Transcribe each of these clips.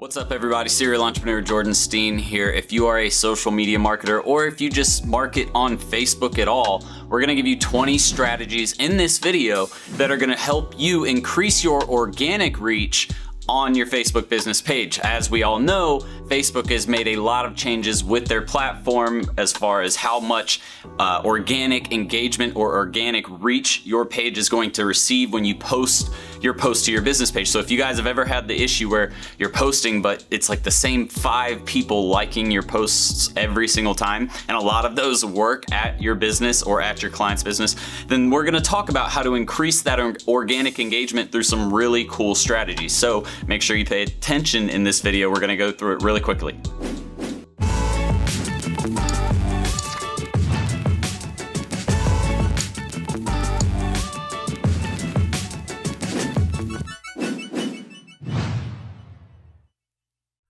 What's up everybody, serial entrepreneur Jordan Steen here. If you are a social media marketer or if you just market on Facebook at all, we're gonna give you 20 strategies in this video that are gonna help you increase your organic reach on your Facebook business page. As we all know, Facebook has made a lot of changes with their platform as far as how much organic engagement or organic reach your page is going to receive when you post your post to your business page. So if you guys have ever had the issue where you're posting but it's like the same 5 people liking your posts every single time, and a lot of those work at your business or at your client's business, then we're gonna talk about how to increase that organic engagement through some really cool strategies. So make sure you pay attention in this video. We're gonna go through it really quickly.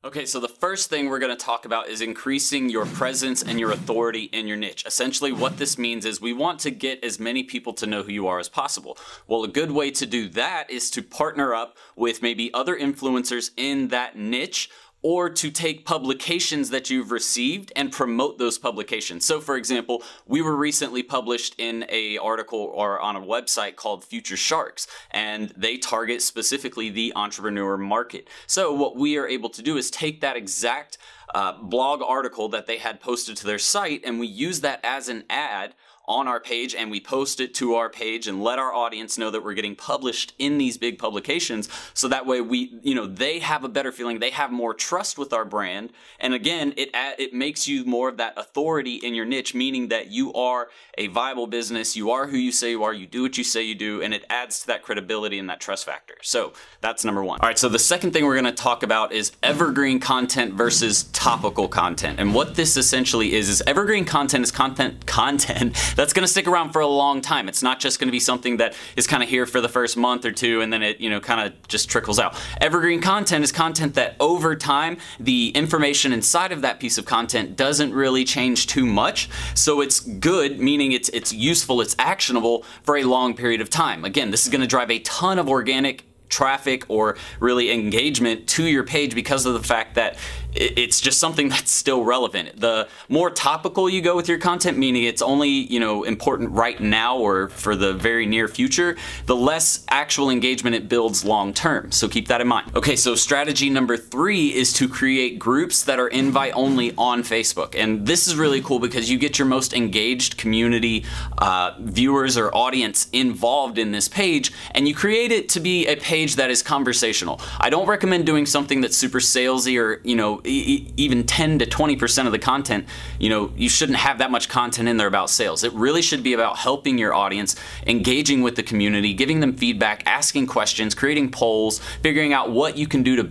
Okay, so the first thing we're going to talk about is increasing your presence and your authority in your niche. Essentially, what this means is we want to get as many people to know who you are as possible. Well, a good way to do that is to partner up with maybe other influencers in that niche, or to take publications that you've received and promote those publications. So for example, we were recently published in an article or on a website called Future Sharks, and they target specifically the entrepreneur market. So what we are able to do is take that exact blog article that they had posted to their site, and we use that as an ad on our page, and we post it to our page and let our audience know that we're getting published in these big publications. So that way they have a better feeling, they have more trust with our brand. And again, it makes you more of that authority in your niche, meaning that you are a viable business, you are who you say you are, you do what you say you do, and it adds to that credibility and that trust factor. So that's number one. All right, so the second thing we're gonna talk about is evergreen content versus topical content. And what this essentially is evergreen content is content that's gonna stick around for a long time. It's not just gonna be something that is kind of here for the first month or two and then it kind of just trickles out. Evergreen content is content that over time, the information inside of that piece of content doesn't really change too much. So it's good, meaning it's useful, it's actionable for a long period of time. Again, this is gonna drive a ton of organic traffic or really engagement to your page because of the fact that it's just something that's still relevant. The more topical you go with your content, meaning it's only important right now or for the very near future, the less actual engagement it builds long term. So keep that in mind. Okay, so strategy number 3 is to create groups that are invite only on Facebook. And this is really cool because you get your most engaged community viewers or audience involved in this page, and you create it to be a page that is conversational. I don't recommend doing something that's super salesy or even 10 to 20% of the content. You shouldn't have that much content in there about sales. It really should be about helping your audience, engaging with the community, giving them feedback, asking questions, creating polls, figuring out what you can do to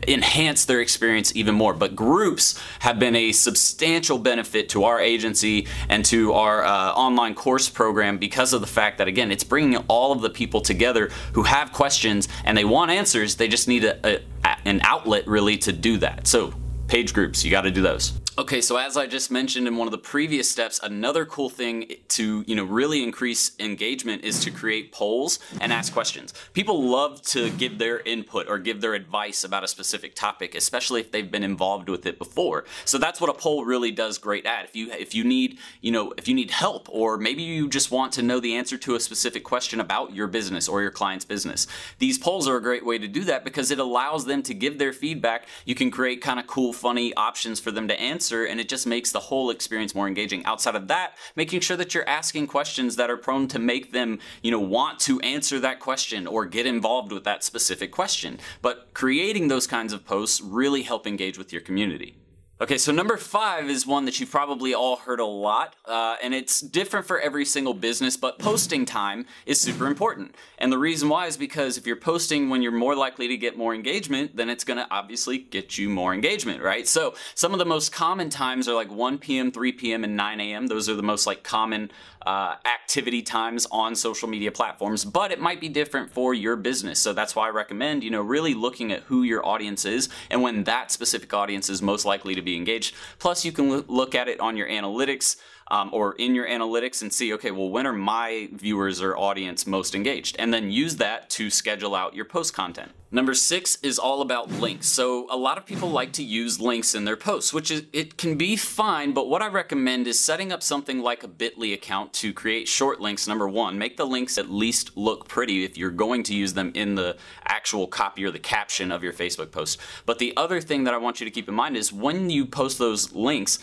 enhance their experience even more. But groups have been a substantial benefit to our agency and to our online course program because of the fact that, again, it's bringing all of the people together who have questions and they want answers. They just need an outlet really to do that. So page groups, you got to do those. Okay, so as I just mentioned in one of the previous steps, another cool thing to really increase engagement is to create polls and ask questions. People love to give their input or give their advice about a specific topic, especially if they've been involved with it before. So that's what a poll really does great at. If you need help, or maybe you just want to know the answer to a specific question about your business or your client's business, these polls are a great way to do that because it allows them to give their feedback. You can create kind of cool, funny options for them to answer, and it just makes the whole experience more engaging. Outside of that, making sure that you're asking questions that are prone to make them, want to answer that question or get involved with that specific question. But creating those kinds of posts really help engage with your community. Okay, so number 5 is one that you've probably all heard a lot, and it's different for every single business, but posting time is super important. And the reason why is because if you're posting when you're more likely to get more engagement, then it's gonna obviously get you more engagement, right? So some of the most common times are like 1 p.m., 3 p.m., and 9 a.m. Those are the most common activity times on social media platforms, but it might be different for your business. So that's why I recommend, really looking at who your audience is and when that specific audience is most likely to be engaged. Plus, you can look at it on your analytics or in your analytics and see, okay, well, when are my viewers or audience most engaged? And then use that to schedule out your post content. Number 6 is all about links. So a lot of people like to use links in their posts, which is, it can be fine, but what I recommend is setting up something like a Bitly account to create short links. Number 1, make the links at least look pretty if you're going to use them in the actual copy or the caption of your Facebook post. But the other thing that I want you to keep in mind is when you post those links,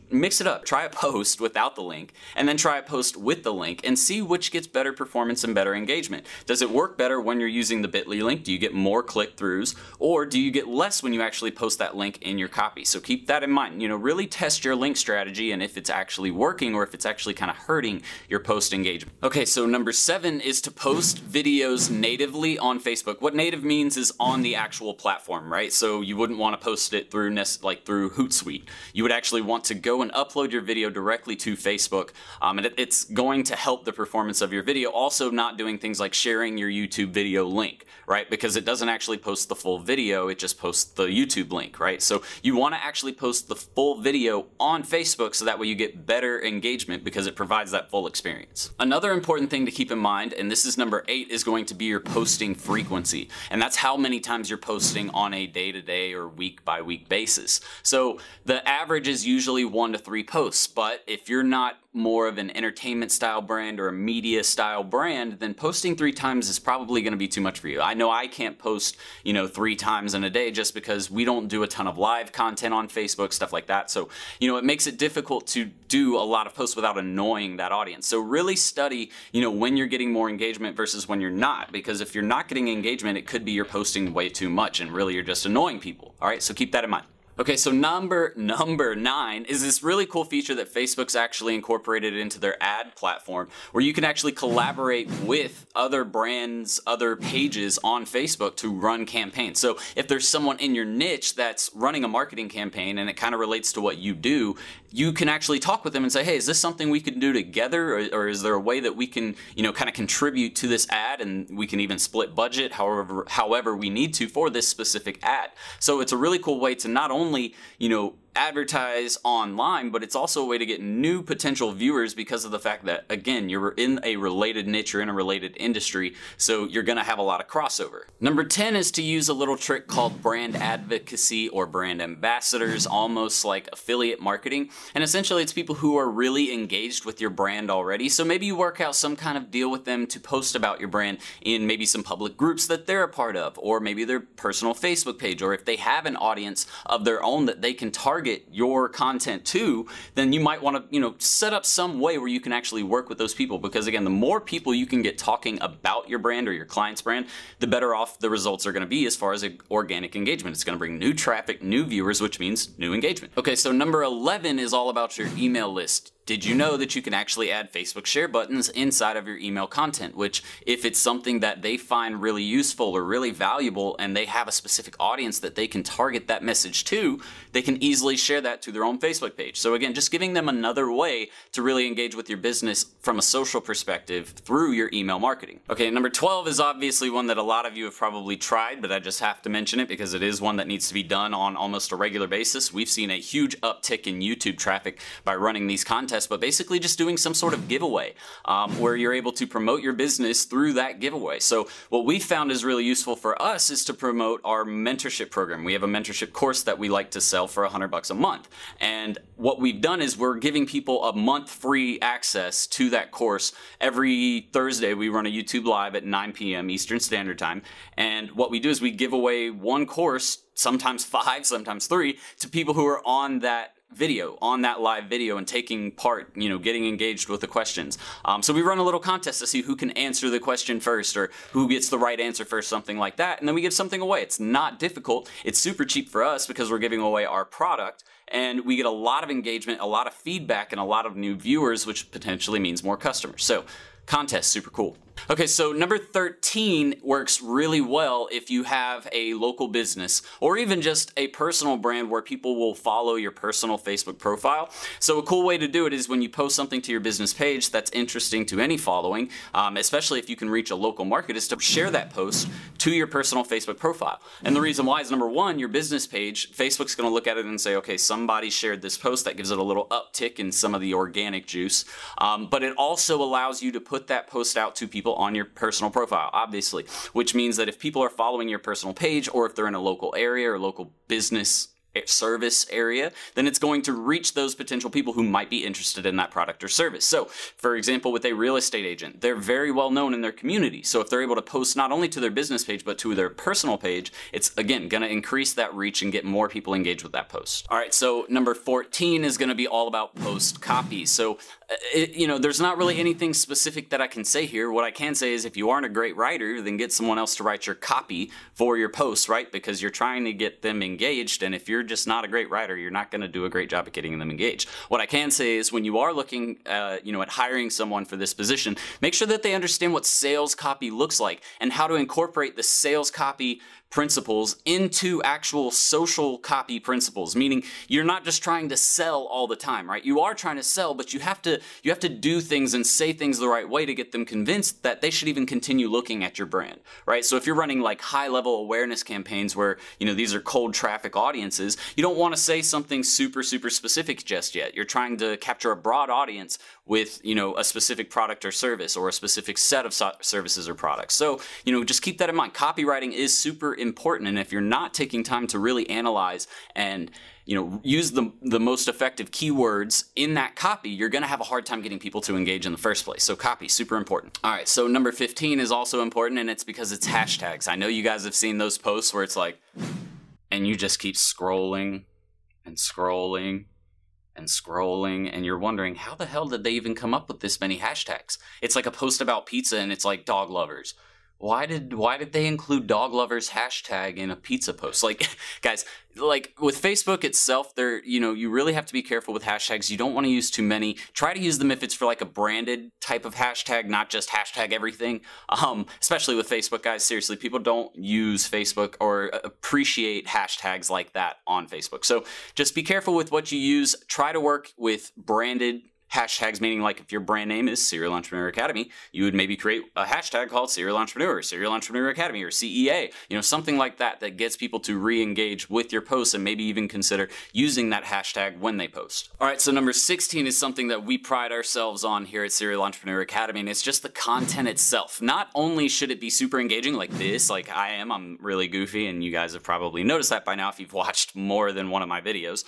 mix it up. Try a post without the link and then try a post with the link and see which gets better performance and better engagement. Does it work better when you're using the Bitly link? Do you get more click-throughs, or do you get less when you actually post that link in your copy? So keep that in mind. Really test your link strategy and if it's actually working or if it's actually kind of hurting your post engagement. Okay, so number 7 is to post videos natively on Facebook. What native means is on the actual platform, right? So you wouldn't want to post it through through Hootsuite. You would actually want to go and upload your video directly to Facebook, and it's going to help the performance of your video. Also, not doing things like sharing your YouTube video link, right? Because it doesn't actually post the full video, it just posts the YouTube link, right? So you want to actually post the full video on Facebook so that way you get better engagement because it provides that full experience. Another important thing to keep in mind, and this is number 8, is going to be your posting frequency. And that's how many times you're posting on a day-to-day or week-by-week basis. So the average is usually 1 to 3 posts, but if you're not more of an entertainment style brand or a media style brand, then posting 3 times is probably going to be too much for you. I know I can't post, 3 times in a day just because we don't do a ton of live content on Facebook, stuff like that. So, it makes it difficult to do a lot of posts without annoying that audience. So really study, when you're getting more engagement versus when you're not, because if you're not getting engagement, it could be you're posting way too much and really you're just annoying people. All right, so keep that in mind. Okay, so number 9 is this really cool feature that Facebook's actually incorporated into their ad platform, where you can actually collaborate with other brands, other pages on Facebook to run campaigns. So if there's someone in your niche that's running a marketing campaign and it kind of relates to what you do, you can actually talk with them and say, hey, is this something we can do together, or is there a way that we can, kind of contribute to this ad, and we can even split budget however we need to for this specific ad. So it's a really cool way to not only, advertise online, but it's also a way to get new potential viewers because of the fact that, again, you're in a related niche, you're in a related industry, so you're going to have a lot of crossover. Number 10 is to use a little trick called brand advocacy or brand ambassadors, almost like affiliate marketing. And essentially it's people who are really engaged with your brand already. So maybe you work out some kind of deal with them to post about your brand in maybe some public groups that they're a part of, or maybe their personal Facebook page, or if they have an audience of their own that they can target your content to, then you might want to, set up some way where you can actually work with those people, because again, the more people you can get talking about your brand or your client's brand, the better off the results are going to be as far as organic engagement. It's going to bring new traffic, new viewers, which means new engagement. Okay, so number 11 is all about your email list. Did you know that you can actually add Facebook share buttons inside of your email content, which if it's something that they find really useful or really valuable and they have a specific audience that they can target that message to, they can easily share that to their own Facebook page. So again, just giving them another way to really engage with your business from a social perspective through your email marketing. Okay, number 12 is obviously one that a lot of you have probably tried, but I just have to mention it because it is one that needs to be done on almost a regular basis. We've seen a huge uptick in YouTube traffic by running these contests, but basically just doing some sort of giveaway where you're able to promote your business through that giveaway. So what we found is really useful for us is to promote our mentorship program. We have a mentorship course that we like to sell for $100 a month. And what we've done is we're giving people a month free access to that course. Every Thursday we run a YouTube Live at 9 p.m. Eastern Standard Time. And what we do is we give away one course, sometimes 5, sometimes 3, to people who are on that video, on that live video, and taking part, getting engaged with the questions. So we run a little contest to see who can answer the question first, or who gets the right answer first, something like that, and then we give something away. It's not difficult. It's super cheap for us because we're giving away our product, and we get a lot of engagement, a lot of feedback, and a lot of new viewers, which potentially means more customers. So contest, super cool. Okay, so number 13 works really well if you have a local business or even just a personal brand where people will follow your personal Facebook profile. So a cool way to do it is when you post something to your business page that's interesting to any following, especially if you can reach a local market, is to share that post to your personal Facebook profile. And the reason why is, number one, your business page, Facebook's going to look at it and say, okay, somebody shared this post. That gives it a little uptick in some of the organic juice. But it also allows you to put that post out to people on your personal profile, obviously, which means that if people are following your personal page, or if they're in a local area or local business service area, then it's going to reach those potential people who might be interested in that product or service. So, for example, with a real estate agent, they're very well known in their community. So if they're able to post not only to their business page, but to their personal page, it's, again, going to increase that reach and get more people engaged with that post. All right, so number 14 is going to be all about post copy. So, there's not really anything specific that I can say here. What I can say is if you aren't a great writer, then get someone else to write your copy for your posts, right? Because you're trying to get them engaged, and if you're just not a great writer, you're not going to do a great job at getting them engaged. What I can say is when you are looking at hiring someone for this position, make sure that they understand what sales copy looks like and how to incorporate the sales copy principles into actual social copy principles, meaning you're not just trying to sell all the time, right? You are trying to sell, but you have to do things and say things the right way to get them convinced that they should even continue looking at your brand, right? So if you're running like high-level awareness campaigns where, these are cold traffic audiences, you don't want to say something super specific just yet. You're trying to capture a broad audience with, a specific product or service, or a specific set of services or products. So, just keep that in mind. Copywriting is super important, and if you're not taking time to really analyze and use the most effective keywords in that copy, you're going to have a hard time getting people to engage in the first place. So copy, super important. All right, so number 15 is also important, and it's because it's hashtags. I know you guys have seen those posts where it's like, and you just keep scrolling and scrolling and scrolling, and you're wondering, how the hell did they even come up with this many hashtags? It's like a post about pizza, and it's like dog lovers. Why did they include dog lovers hashtag in a pizza post? Like, guys, like with Facebook itself, you really have to be careful with hashtags. You don't want to use too many. Try to use them if it's for like a branded type of hashtag, not just hashtag everything. Especially with Facebook, guys, seriously, people don't use Facebook or appreciate hashtags like that on Facebook. So just be careful with what you use. Try to work with branded hashtags, meaning like if your brand name is Serial Entrepreneur Academy, you would maybe create a hashtag called Serial Entrepreneur, Serial Entrepreneur Academy, or CEA, something like that gets people to re-engage with your posts and maybe even consider using that hashtag when they post. All right, so number 16 is something that we pride ourselves on here at Serial Entrepreneur Academy, and it's just the content itself. Not only should it be super engaging like this, like I'm really goofy, and you guys have probably noticed that by now if you've watched more than one of my videos.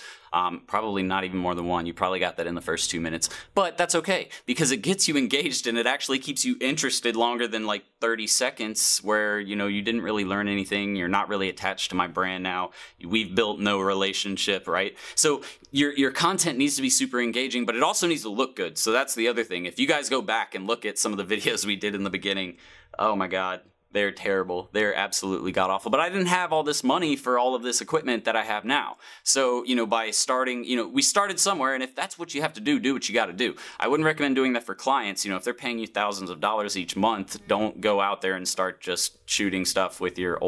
Probably not even more than one. You probably got that in the first 2 minutes, but that's okay because it gets you engaged and it actually keeps you interested longer than like 30 seconds where, you didn't really learn anything. You're not really attached to my brand now. We've built no relationship, right? So your content needs to be super engaging, but it also needs to look good. So that's the other thing. If you guys go back and look at some of the videos we did in the beginning, oh my God, they're terrible. They're absolutely god-awful. But I didn't have all this money for all of this equipment that I have now. So, by starting, we started somewhere, and if that's what you have to do what you got to do. I wouldn't recommend doing that for clients. If they're paying you thousands of dollars each month, don't go out there and start just shooting stuff with your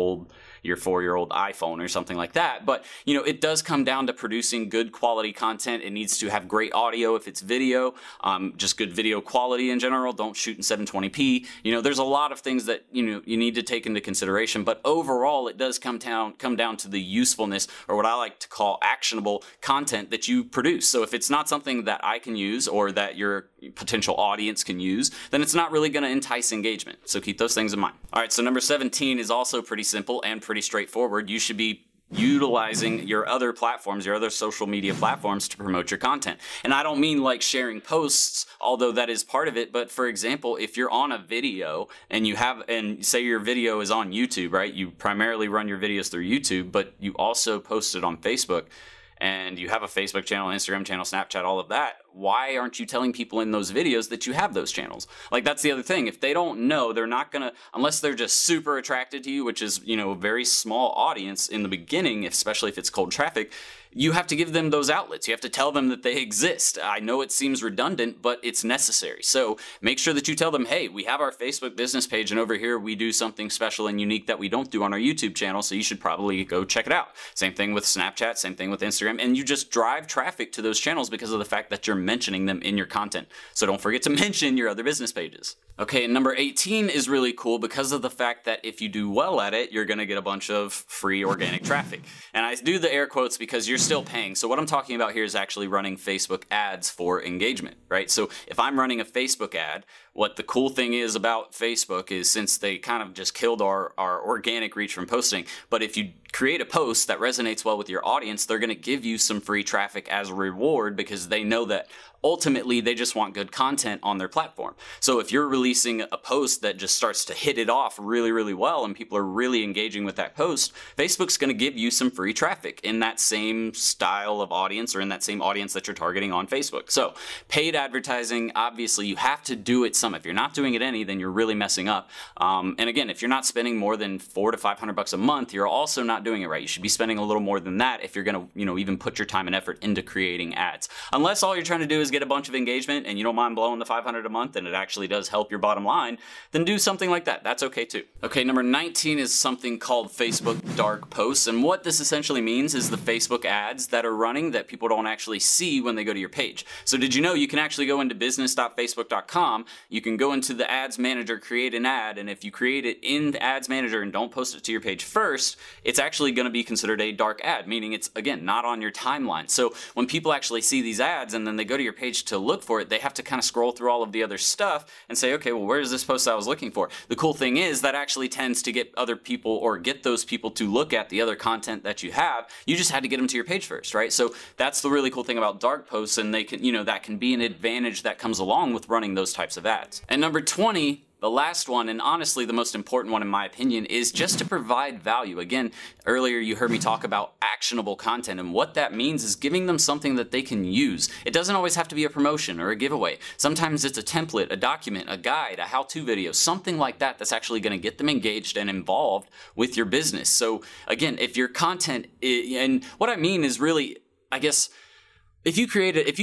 4-year-old iPhone or something like that. But, it does come down to producing good quality content. It needs to have great audio if it's video, just good video quality in general. Don't shoot in 720p. There's a lot of things that, you need to take into consideration. But overall, it does come down to the usefulness, or what I like to call actionable content that you produce. So if it's not something that I can use or that your potential audience can use, then it's not really going to entice engagement. So keep those things in mind. All right, so number 17 is also pretty simple and pretty straightforward. You should be utilizing your other platforms, your other social media platforms to promote your content. And I don't mean like sharing posts, although that is part of it. But for example, if you're on a video and say your video is on YouTube, right? You primarily run your videos through YouTube, but you also post it on Facebook, and you have a Facebook channel, Instagram channel, Snapchat, all of that. why aren't you telling people in those videos that you have those channels? Like, that's the other thing. If they don't know, they're not gonna, unless they're just super attracted to you, which is, you know, a very small audience in the beginning, especially if it's cold traffic. You have to give them those outlets. You have to tell them that they exist. I know it seems redundant, but it's necessary. So make sure that you tell them, hey, we have our Facebook business page, and over here we do something special and unique that we don't do on our YouTube channel, so you should probably go check it out. Same thing with Snapchat, same thing with Instagram, and you just drive traffic to those channels because of the fact that you're mentioning them in your content. So don't forget to mention your other business pages. Okay, and number 18 is really cool because of the fact that if you do well at it, you're gonna get a bunch of free organic traffic. And I do the air quotes because you're still paying. So what I'm talking about here is actually running Facebook ads for engagement, right? So if I'm running a Facebook ad, what the cool thing is about Facebook is, since they kind of just killed our organic reach from posting, but if you create a post that resonates well with your audience, they're gonna give you some free traffic as a reward because they know that ultimately they just want good content on their platform. So if you're releasing a post that just starts to hit it off really, really well and people are really engaging with that post, Facebook's gonna give you some free traffic in that same style of audience or in that same audience that you're targeting on Facebook. So paid advertising, obviously you have to do it some. If you're not doing it any, then you're really messing up. And again, if you're not spending more than $400 to $500 a month, you're also not doing it right. You should be spending a little more than that if you're gonna, you know, even put your time and effort into creating ads. Unless all you're trying to do is get a bunch of engagement and you don't mind blowing the $500 a month and it actually does help your bottom line, then do something like that. That's okay too. Okay, number 19 is something called Facebook dark posts. And what this essentially means is the Facebook ads that are running that people don't actually see when they go to your page. So did you know you can actually go into business.facebook.com, you can go into the ads manager, create an ad, and if you create it in the ads manager and don't post it to your page first, it's actually going to be considered a dark ad, meaning it's, again, not on your timeline. So when people actually see these ads and then they go to your page to look for it, they have to kind of scroll through all of the other stuff and say, okay, well, where's this post I was looking for? The cool thing is that actually tends to get other people, or get those people to look at the other content that you have. You just had to get them to your page first, right? So that's the really cool thing about dark posts, and they can, you know, that can be an advantage that comes along with running those types of ads. And number 20, the last one, and honestly the most important one in my opinion, is just to provide value. Again, earlier you heard me talk about actionable content, and what that means is giving them something that they can use. It doesn't always have to be a promotion or a giveaway. Sometimes it's a template, a document, a guide, a how-to video, something like that that's actually going to get them engaged and involved with your business. So again, if your content, and what I mean is really, I guess, if you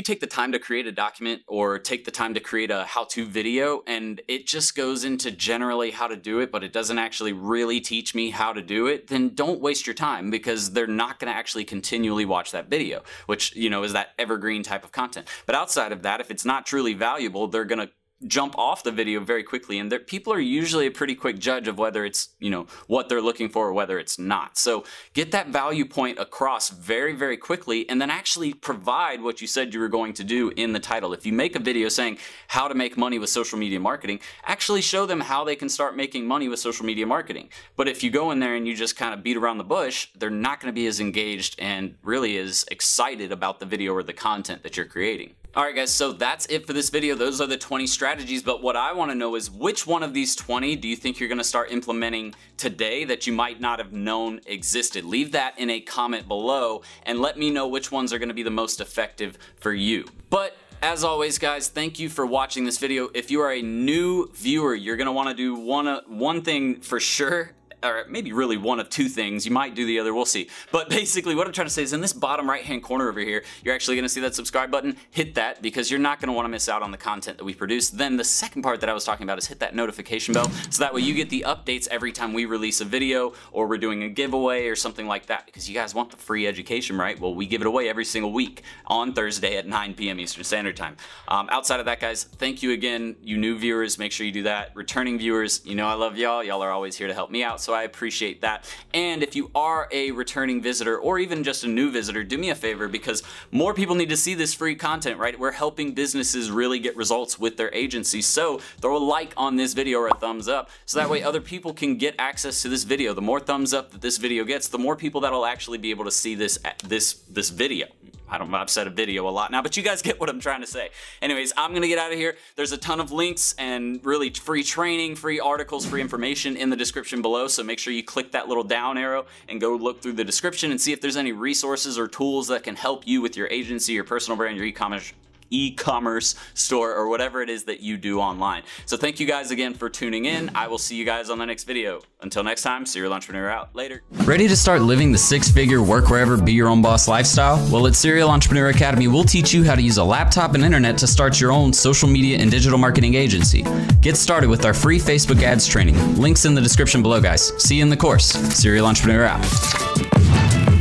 take the time to create a document or take the time to create a how-to video and it just goes into generally how to do it, but it doesn't actually really teach me how to do it, then don't waste your time, because they're not going to actually continually watch that video, which, you know, is that evergreen type of content. But outside of that, if it's not truly valuable, they're going to jump off the video very quickly, and people are usually a pretty quick judge of whether it's, you know, what they're looking for or whether it's not. So get that value point across very, very quickly, and then actually provide what you said you were going to do in the title. If you make a video saying how to make money with social media marketing, actually show them how they can start making money with social media marketing. But if you go in there and you just kind of beat around the bush, they're not going to be as engaged and really as excited about the video or the content that you're creating. Alright guys, so that's it for this video. Those are the 20 strategies, but what I want to know is, which one of these 20 do you think you're going to start implementing today that you might not have known existed? Leave that in a comment below and let me know which ones are going to be the most effective for you. But as always guys, thank you for watching this video. If you are a new viewer, you're going to want to do one thing for sure. Or maybe really one of two things. You might do the other, we'll see. But basically what I'm trying to say is, in this bottom right hand corner over here, you're actually going to see that subscribe button. Hit that, because you're not going to want to miss out on the content that we produce. Then the second part that I was talking about is hit that notification bell, so that way you get the updates every time we release a video or we're doing a giveaway or something like that, because you guys want the free education, right? Well, we give it away every single week on Thursday at 9 p.m. Eastern Standard Time. Outside of that guys, thank you again. You new viewers, make sure you do that. Returning viewers, you know I love y'all. Y'all are always here to help me out, so I appreciate that. And if you are a returning visitor or even just a new visitor, do me a favor, because more people need to see this free content, right? We're helping businesses really get results with their agency. So throw a like on this video or a thumbs up, so that way other people can get access to this video. The more thumbs up that this video gets, the more people that'll actually be able to see this video. I don't know, I've said a video a lot now, but you guys get what I'm trying to say. Anyways, I'm gonna get out of here. There's a ton of links and really free training, free articles, free information in the description below, so make sure you click that little down arrow and go look through the description and see if there's any resources or tools that can help you with your agency, your personal brand, your e-commerce store or whatever it is that you do online. So thank you guys again for tuning in. I will see you guys on the next video. Until next time, Serial Entrepreneur out. Later. Ready to start living the six-figure work wherever, be your own boss lifestyle? Well, at Serial Entrepreneur Academy, we'll teach you how to use a laptop and internet to start your own social media and digital marketing agency. Get started with our free Facebook ads training. Links in the description below, guys. See you in the course. Serial Entrepreneur out.